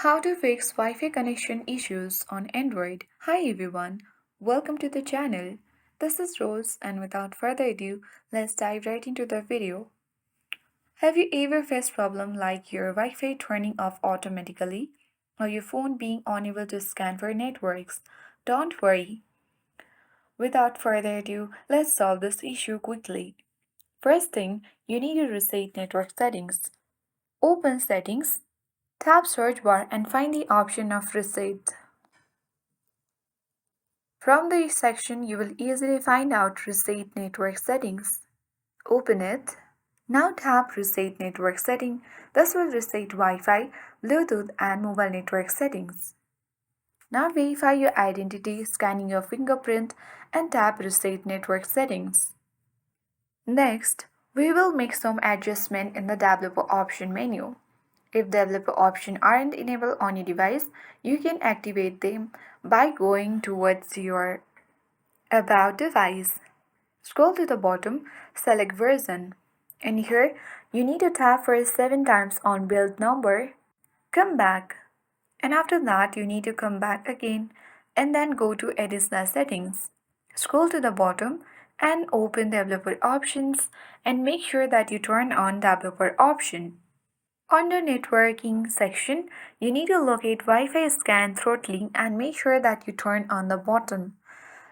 How to fix Wi-Fi connection issues on Android. Hi everyone, welcome to the channel. This is Rose and without further ado, let's dive right into the video. Have you ever faced problem like your Wi-Fi turning off automatically or your phone being unable to scan for networks? Don't worry. Without further ado, let's solve this issue quickly. First thing, you need to reset network settings. Open settings. Tap search bar and find the option of reset. From this section, you will easily find out reset network settings. Open it. Now tap reset network setting. This will reset Wi-Fi, Bluetooth and mobile network settings. Now verify your identity, scanning your fingerprint and tap reset network settings. Next, we will make some adjustment in the developer option menu. If developer options aren't enabled on your device, you can activate them by going towards your About device. Scroll to the bottom, select version. And here, you need to tap for 7 times on build number. Come back. And after that, you need to come back again and then go to additional settings. Scroll to the bottom and open developer options and make sure that you turn on developer option. Under networking section, you need to locate Wi-Fi scan throttling and make sure that you turn on the button.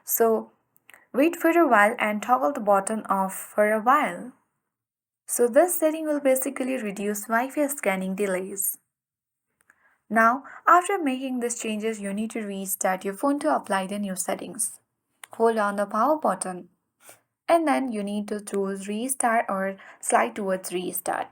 So wait for a while and toggle the button off for a while. So this setting will basically reduce Wi-Fi scanning delays. Now, after making these changes, you need to restart your phone to apply the new settings. Hold on the power button and then you need to choose restart or slide towards restart.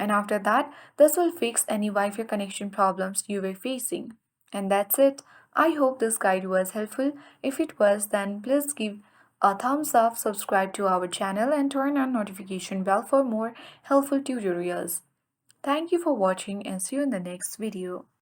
And after that, this will fix any Wi-Fi connection problems you were facing. And that's it. I hope this guide was helpful. If it was, then please give a thumbs up, subscribe to our channel and turn on notification bell for more helpful tutorials. Thank you for watching and see you in the next video.